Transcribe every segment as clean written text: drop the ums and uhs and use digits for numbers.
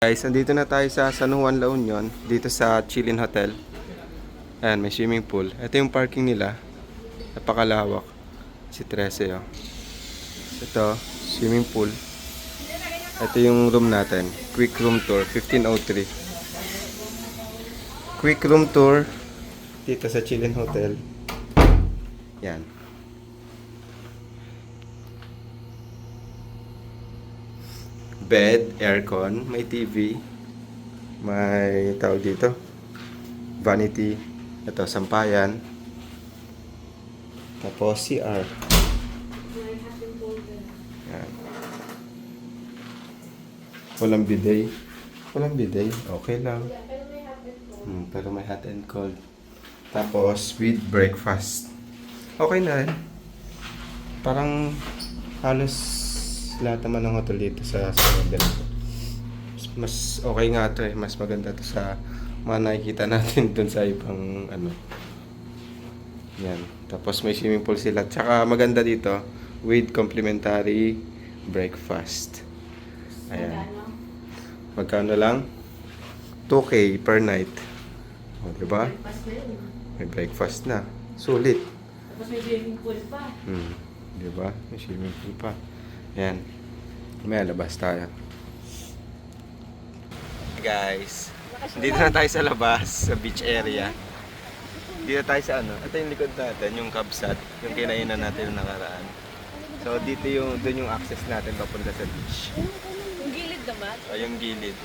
Guys, nandito na tayo sa San Juan, La Union, dito sa Chilin Hotel. Ayan, may swimming pool. Ito yung parking nila. Napakalawak. Si 13, oh. Ito, swimming pool. Ito yung room natin. Quick room tour, 1503. Quick room tour dito sa Chilin Hotel. Yan. Bed, aircon, may TV, may tawag dito, vanity, ito, sampayan, tapos CR. Yan. Walang bidet. Walang bidet, okay lang. Pero may hot and cold. Tapos with breakfast. Okay na rin. Parang halos lahat naman ng hotel dito sa hotel. Mas okay nga to eh. Mas maganda to sa mga nakikita natin dun sa ibang ano. Yan. Tapos may swimming pool sila. Tsaka maganda dito with complimentary breakfast. Ayan. Magkano lang? 2K per night. O, diba? May breakfast na. Sulit. Tapos may swimming pool pa. Diba? May swimming pool pa. Ayan. May labas tayo. Guys, dito na tayo sa labas, sa beach area. Dito tayo sa ano, ito yung likod natin, yung Kabsat, yung kinainan natin yung nakaraan. So dito yung, doon yung access natin papunta sa beach. Yung gilid naman? O yung gilid.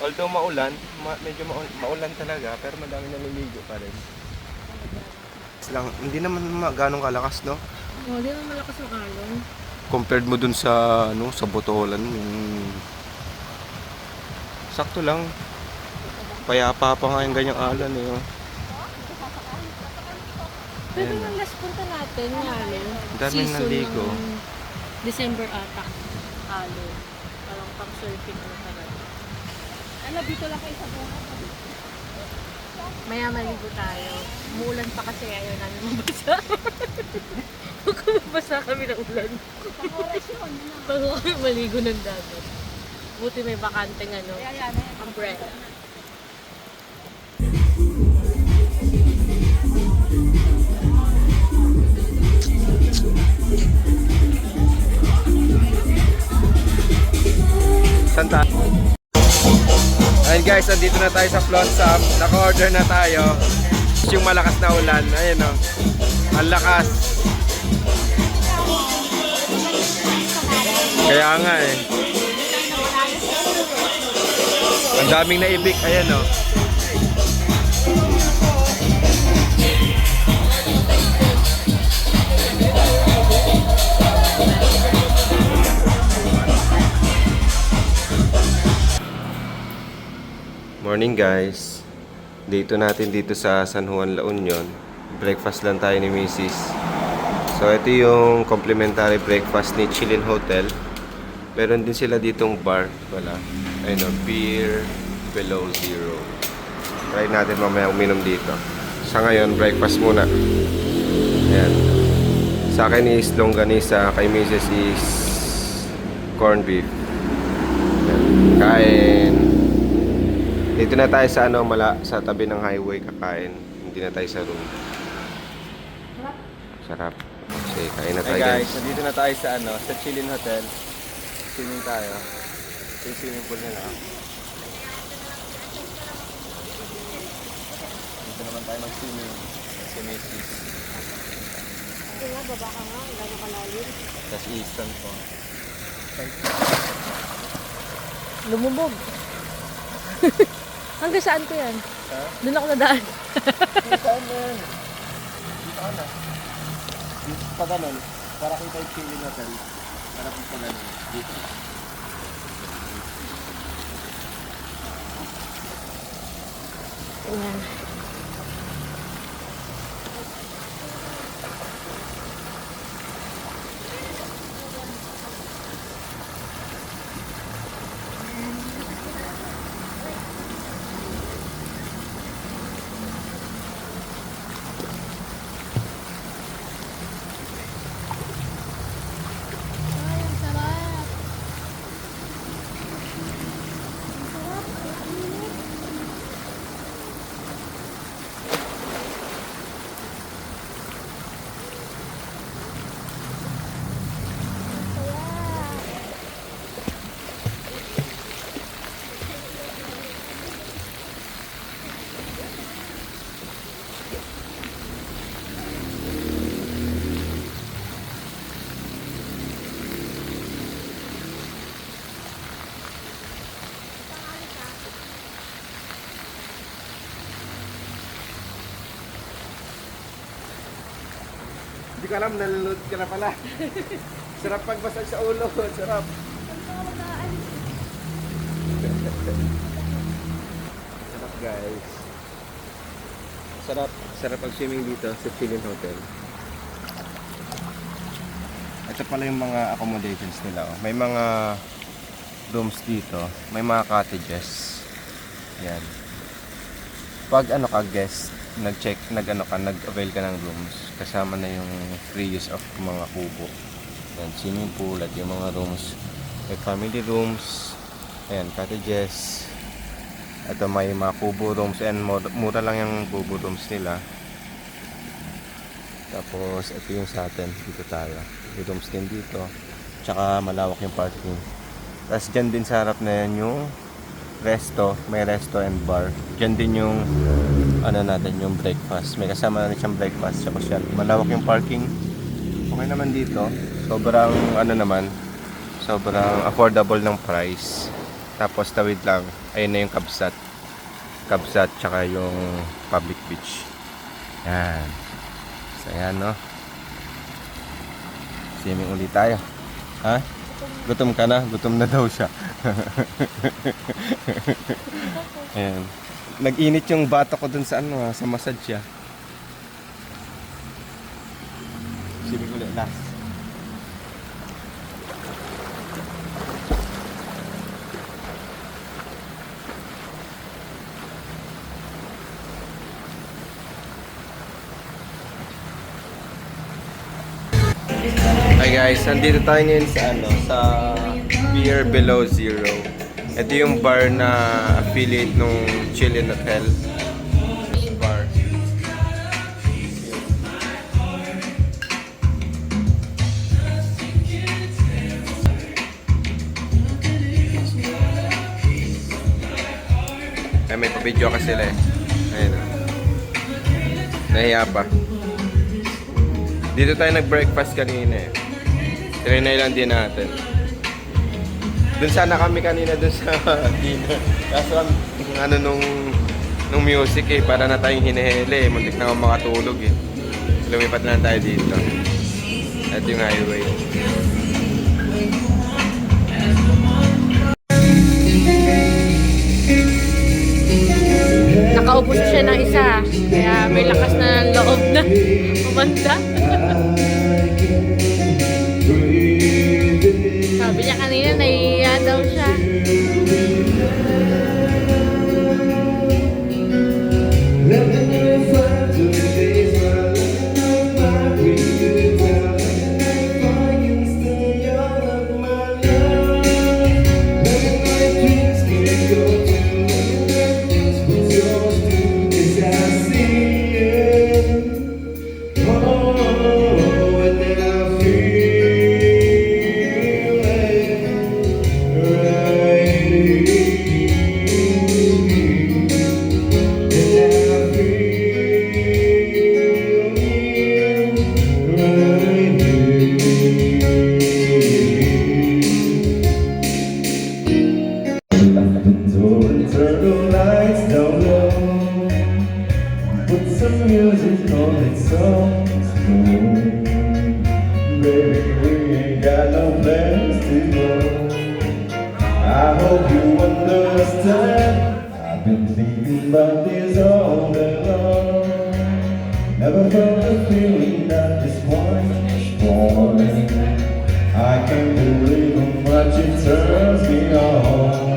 Although maulan, medyo maulan talaga, pero madami naliligo pa rin. Lang, hindi naman ganong kalakas, no? Hindi naman malakas ang alon. Compared mo dun sa ano, sa Botolan, yung sakto lang. Payapa pa nga yung ganyang alon eh. Oh. Pero yung last punta natin, yung alon. Daming naligo. December ata. Alon. Parang pang-surfing ano talaga. Ano, dito lang kayo sa buhay. Maya maligo tayo. Umuulan pa kasi ayaw namin mabasa. Huwag mabasa kami ng ulan. Bago kami maligo ng dagat. Buti may bakanteng ano, umbrella. Santa. Ayun guys, andito na tayo sa Flotsam. Naka-order na tayo. Yung malakas na ulan. Ayun o. Ang lakas. Kaya nga eh. Ang daming naibig. Ayan o. Morning guys. Dito natin dito sa San Juan, La Union. Breakfast lang tayo ni Mrs. So ito yung complimentary breakfast ni Chilin Hotel. Meron din sila ditong bar. Wala. Ayun o, beer below zero. Try natin mamaya uminom dito. Sa ngayon, breakfast muna. Ayan. Sa akin is longganisa. Kay Mrs. is corned beef. Ayan. Kain. Dito na tayo sa ano, sa tabi ng highway kakain. Hindi na tayo sa room. Sarap. Okay, kain na tayo guys. Nandito na tayo sa ano, sa Chilin Hotel. Swimming tayo. Ito yung swimming pool nila. Dito naman tayo mag-swimming. Sa Macy's. Ito nga, baba ka nga. Gano'ng kalalim. Tapos Eastern po. Lumubog. Hanggang saan ko yan? Ha? Doon ako nadaan. Saan na yan? Dito ka na. Dito pa ganun. Para kita yung Chilin Hotel. Para pa ganun. Dito. Ayan. Hindi ko alam, nalulod ka na pala. Sarap pagbasag sa ulo. Sarap. Sarap guys. Sarap. Sarap pag-swimming dito sa Chilin Hotel. Ito pala yung mga accommodations nila. Oh. May mga rooms dito. May mga cottages. Yan. Pag ano ka guest, nag-avail ka ng rooms, kasama na yung free use of mga kubo. Yan, swimming pool at yung mga rooms. May family rooms. Ayan, cottages. Ito may mga kubo rooms and mura lang yung kubo rooms nila. Tapos ito yung sa atin, dito tayo. May rooms din dito. Tsaka malawak yung parking. Tapos dyan din sa harap na yan yung resto, may resto and bar. Diyan din yung ano natin, yung breakfast. May kasama na rin siyang breakfast tsaka shop. Malawak yung parking. Okay naman dito. Sobrang ano naman, sobrang affordable ng price. Tapos tawid lang, ayun na yung Kabsat. Kabsat tsaka yung public beach. Yan. So yan no. Swimming ulit tayo. Ha? Gutom ka na? Gutom na daw siya. Ayan. Nag-init yung bata ko dun sa ano, sa massage siya. Swimming ulit last. Hi guys, nandito tayo ngayon sa ano, sa Beer Below Zero. Ito yung bar na affiliate nung Chilin Hotel. This bar. Ay, may pa-video kasi sila eh. Ayun na. Nahiya pa. Dito tayo nag-breakfast kanina eh. Trinay lang din natin. Doon sana kami kanina doon sa dinner. Kaso ano nung music eh, para na tayong hinihili eh. Muntik na akong makatulog eh. Lumipat na lang tayo dito. At yung highway. Nakaubos siya ng isa. Kaya may lakas na loob na umanda. Sabi niya kanina, naiiya daw siya. Turtle lights down low. Put some music on it so slow. Baby, we ain't got no plans to go. I hope you understand. I've been thinking about this all day long. Never felt the feeling that this one is born. I can't believe how much it turns me on.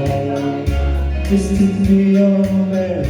Just to be your man.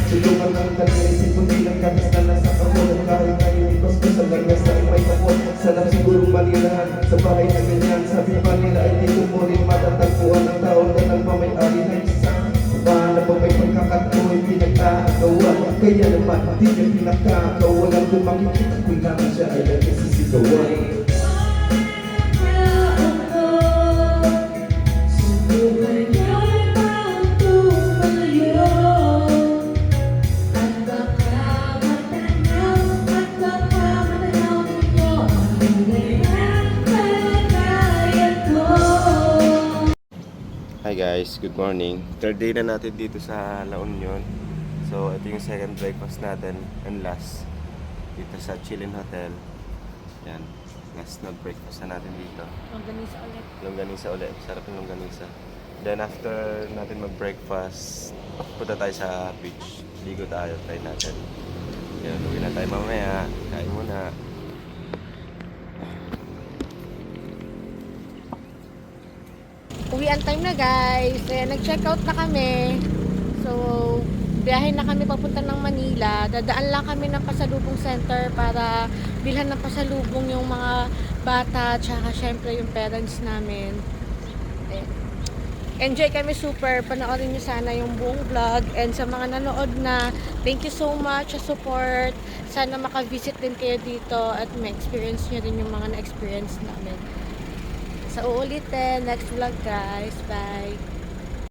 Tulungan ang kanilisip kung di lang kahit na nasa kamulan. Kahit naninipas ko sa langas na may kapon. Sarap sigurong manirahan sa bahay na ganyan. Sabi pa nila ay dito mo rin matatagpuan ng tao na nagmamayari ng isang paano pa may pagkakatao'y pinagkakagawa. Kaya naman di niya pinagkakawalan. Kung makikita ko lang siya ay nagsisigawan. Hi guys, good morning. Third day na natin dito sa La Union. So, ito yung second breakfast natin and last dito sa Chilin Hotel. Yan, last na breakfast na natin dito. Longganisa ulit. Longganisa ulit, sarap yung longganisa. Then after natin mag-breakfast, punta tayo sa beach. Ligo tayo, try natin. Yan, uwi na tayo mamaya. Kain muna. Uwian time na guys. Nag-check out na kami. So, biyahe na kami papunta ng Manila. Dadaan lang kami ng pasalubong center para bilhan ng pasalubong yung mga bata tsaka syempre yung parents namin. Enjoy kami super. Panoorin nyo sana yung buong vlog. And sa mga nanood na, thank you so much sa support. Sana maka-visit din kayo dito at ma-experience nyo din yung mga na-experience namin. Sa uulitin, next vlog guys. Bye!